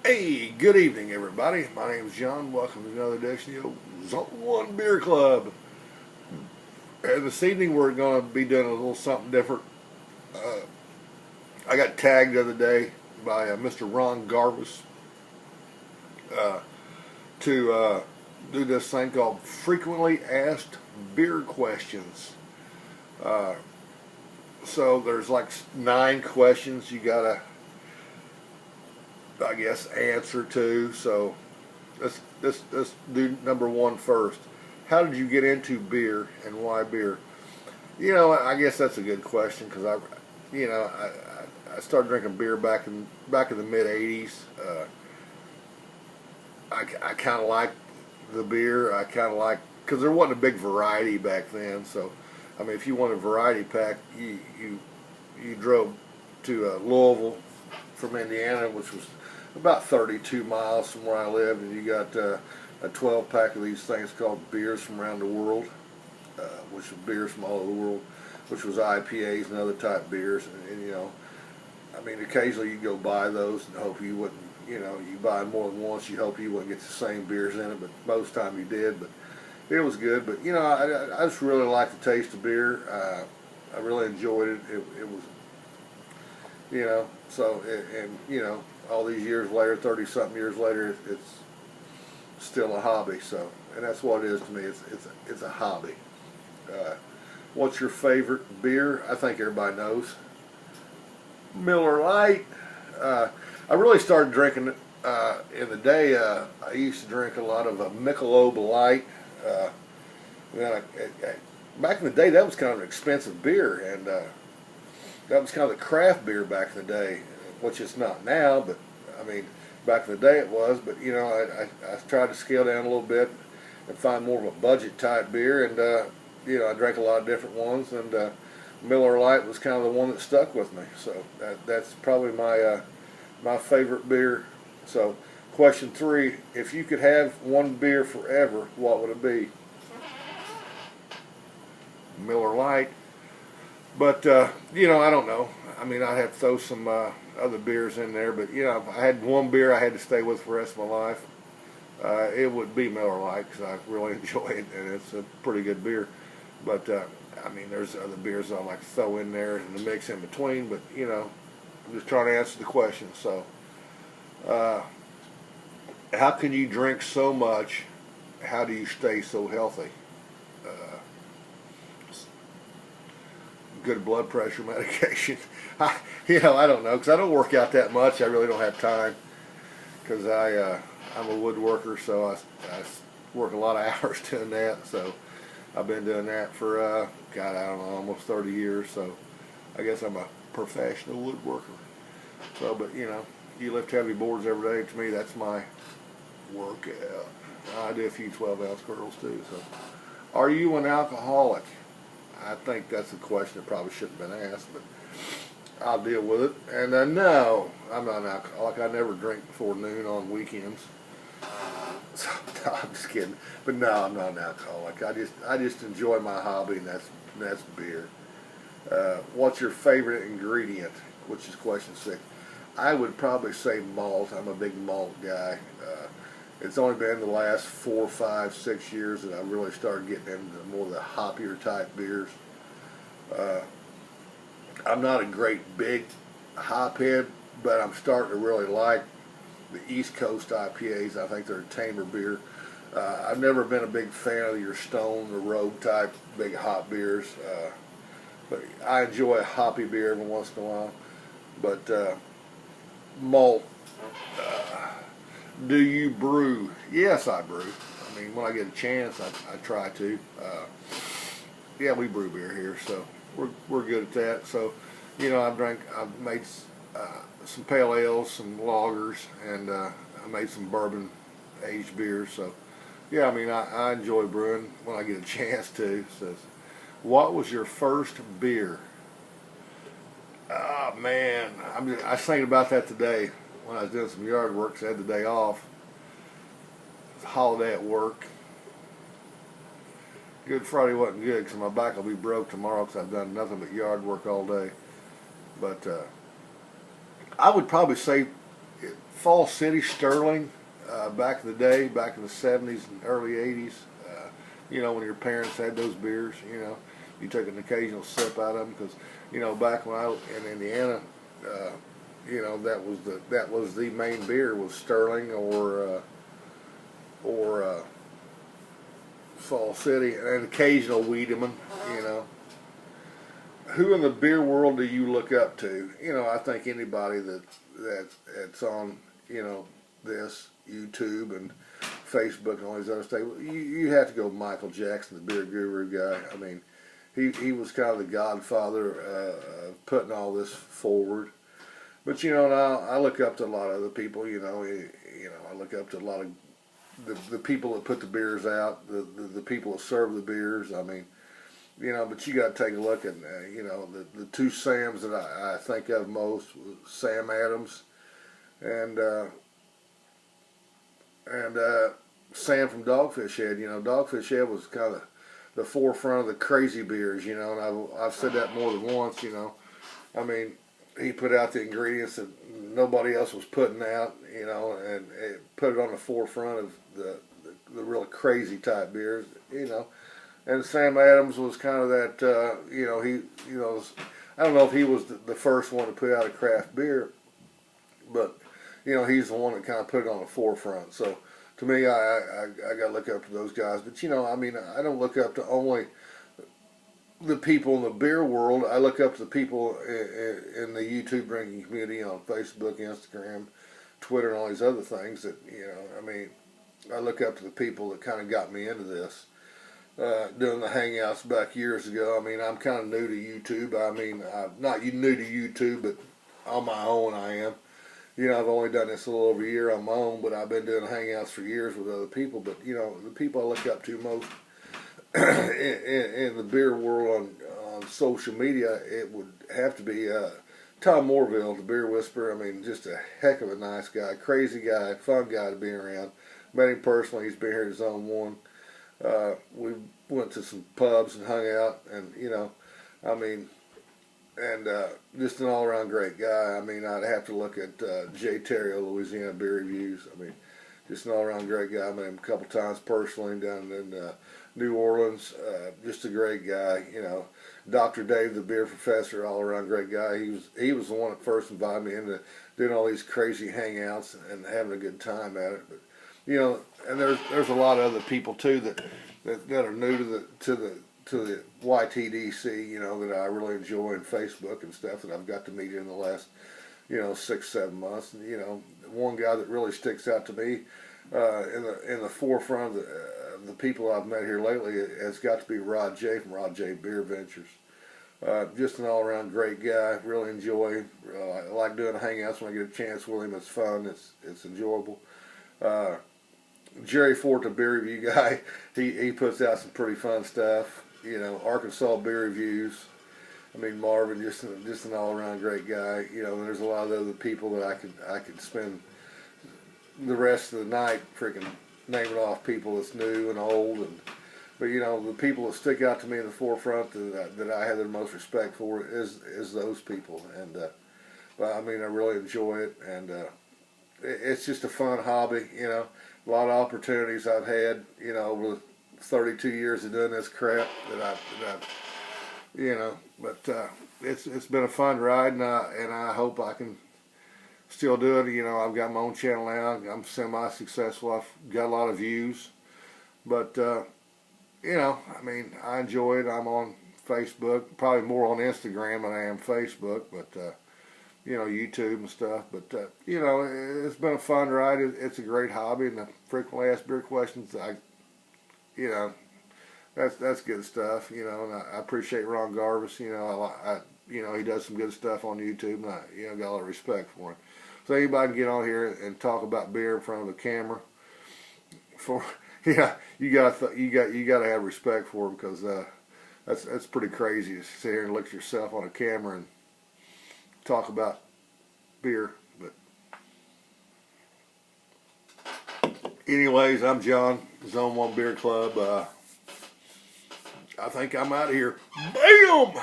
Hey, good evening, everybody. My name is John. Welcome to another edition of Zoneone Beer Club. And this evening, we're going to be doing a little something different. Uh, I got tagged the other day by Mr. Ron Garvis uh, to do this thing called Frequently Asked Beer Questions. Uh, so there's like 9 questions you got to, I guess, answer to. So let's do number 1 first. How did you get into beer and why beer? I guess that's a good question because I started drinking beer back in the mid '80s. I kind of liked the beer. I kind of liked because there wasn't a big variety back then. So I mean, if you wanted a variety pack, you drove to Louisville from Indiana, which was about 32 miles from where I lived, and you got a 12-pack of these things called beers from around the world, which were beers from all over the world, which was IPAs and other type beers. And I mean, occasionally you go buy those and hope you wouldn't, you buy more than once, you hope you wouldn't get the same beers in it, but most time you did. But it was good. But I just really liked the taste of beer. I really enjoyed it. It was, all these years later, 30-something years later, it's still a hobby. So, and that's what it is to me. It's a hobby. What's your favorite beer? I think everybody knows. Miller Lite. I really started drinking it in the day. I used to drink a lot of Michelob Light. Back in the day, that was kind of an expensive beer, and that was kind of the craft beer back in the day, which it's not now, but I mean, back in the day it was. But I tried to scale down a little bit and find more of a budget type beer, and I drank a lot of different ones, and Miller Lite was kind of the one that stuck with me. So that's probably my favorite beer. So question 3: if you could have one beer forever, what would it be? Miller Lite. But I don't know. I mean, I'd have to throw some other beers in there. But if I had one beer I had to stay with for the rest of my life, it would be Miller Lite because I really enjoy it, and it's a pretty good beer. But I mean, there's other beers I like to throw in there and the mix in between. But I'm just trying to answer the question. So, how can you drink so much? How do you stay so healthy? Good blood pressure medication. I don't know because I don't work out that much. I really don't have time because I'm a woodworker, so I work a lot of hours doing that. So I've been doing that for I don't know, almost 30 years. So I guess I'm a professional woodworker. So, but you lift heavy boards every day. To me, that's my workout. I do a few 12-ounce curls too. So, are you an alcoholic? I think that's a question that probably shouldn't have been asked, but I'll deal with it. And no, I'm not an alcoholic. I never drink before noon on weekends. So, no, I'm just kidding. But no, I'm not an alcoholic. I just enjoy my hobby, and that's beer. What's your favorite ingredient? Which is question 6. I would probably say malt. I'm a big malt guy. It's only been the last 4, 5, 6 years that I really started getting into more of the hoppier type beers. I'm not a great big hophead, but I'm starting to really like the East Coast IPAs. I think they're a tamer beer. I've never been a big fan of your Stone or Rogue type big hop beers, but I enjoy a hoppy beer every once in a while. But malt. Do you brew? Yes, I brew. I mean, when I get a chance, I try to. Yeah, we brew beer here, so we're good at that. So, I've made some pale ales, some lagers, and I made some bourbon aged beers. So, yeah, I mean, I enjoy brewing when I get a chance to. So, what was your first beer? Oh man, I was thinking about that today when I was doing some yard work. So I had the day off. It's a holiday at work. Good Friday wasn't good because my back will be broke tomorrow because I've done nothing but yard work all day. But I would probably say Fall City Sterling, back in the day, back in the 70s and early 80s. You know, when your parents had those beers, you know, you took an occasional sip out of them because, you know, back when I was in Indiana, you know, that was the main beer was Sterling or Fall City, and an occasional Wiedemann. You know, who in the beer world do you look up to? You know, I think anybody that's on, you know, this YouTube and Facebook and all these other stuff. You have to go Michael Jackson, the beer guru guy. I mean, he was kind of the godfather of putting all this forward. But you know, now I look up to a lot of other people. You know, I look up to a lot of the people that put the beers out, the people that serve the beers. I mean, you know, but you got to take a look at you know, the two Sams that I think of most, Sam Adams and Sam from Dogfish Head. You know, Dogfish Head was kind of the forefront of the crazy beers. You know, and I've said that more than once. You know, I mean, he put out the ingredients that nobody else was putting out. You know, and it put it on the forefront of the real crazy type beers. You know, and Sam Adams was kind of that. You know, I don't know if he was the first one to put out a craft beer, but you know, he's the one that kind of put it on the forefront. So to me, I got to look up to those guys. But you know, I mean, I don't look up to only the people in the beer world. I look up to the people in the YouTube drinking community on Facebook, Instagram, Twitter, and all these other things. That, you know, I mean, I look up to the people that kind of got me into this. Doing the hangouts back years ago. I mean, I'm kind of new to YouTube. I mean, I'm not new to YouTube, but on my own I am. You know, I've only done this a little over a year on my own, but I've been doing hangouts for years with other people. But, you know, the people I look up to most in the beer world on social media, it would have to be Tom Morville, the beer whisperer. I mean, just a heck of a nice guy, crazy guy, fun guy to be around. Met him personally. He's been here at Zoneone. We went to some pubs and hung out, and, you know, I mean, and just an all-around great guy. I mean, I'd have to look at Jay Terrio, Louisiana Beer Reviews. I mean, just an all-around great guy. I met him a couple times personally down in New Orleans. Just a great guy. You know, Dr. Dave, the beer professor, all-around great guy. He was the one that first invited me into doing all these crazy hangouts and having a good time at it. But you know, and there's a lot of other people too that are new to the YTDC, you know, that I really enjoy, in Facebook and stuff that I've got to meet in the last, you know, 6-7 months. And, you know, one guy that really sticks out to me in the forefront of the people I've met here lately has got to be Rod J from Rod J Beer Ventures. Just an all-around great guy. Really enjoy him. I like doing hangouts when I get a chance with him. It's fun. It's enjoyable. Jerry Fort, the beer review guy, he puts out some pretty fun stuff. You know, Arkansas Beer Reviews. I mean, Marvin, just an all-around great guy. You know, and there's a lot of other people that I could spend the rest of the night freaking naming off people that's new and old. But you know, the people that stick out to me in the forefront that I have the most respect for is those people. And but I mean, I really enjoy it, and it's just a fun hobby. You know, a lot of opportunities I've had. You know, over 32 years of doing this crap that I've you know, but it's been a fun ride, and I hope I can still do it. You know, I've got my own channel now. I'm semi-successful. I've got a lot of views, but you know, I mean, I enjoy it. I'm on Facebook, probably more on Instagram than I am Facebook, but you know, YouTube and stuff. But you know, it's been a fun ride. It's a great hobby, and the frequently asked beer questions, you know, that's good stuff. You know, and I appreciate Ron Garvis. You know, you know, he does some good stuff on YouTube, and I, you know, got a lot of respect for him. So anybody can get on here and talk about beer in front of a camera, yeah, you got to have respect for him, because that's pretty crazy to sit here and look at yourself on a camera and talk about beer. But anyways, I'm John, Zone 1 Beer Club. I think I'm out of here. Bam!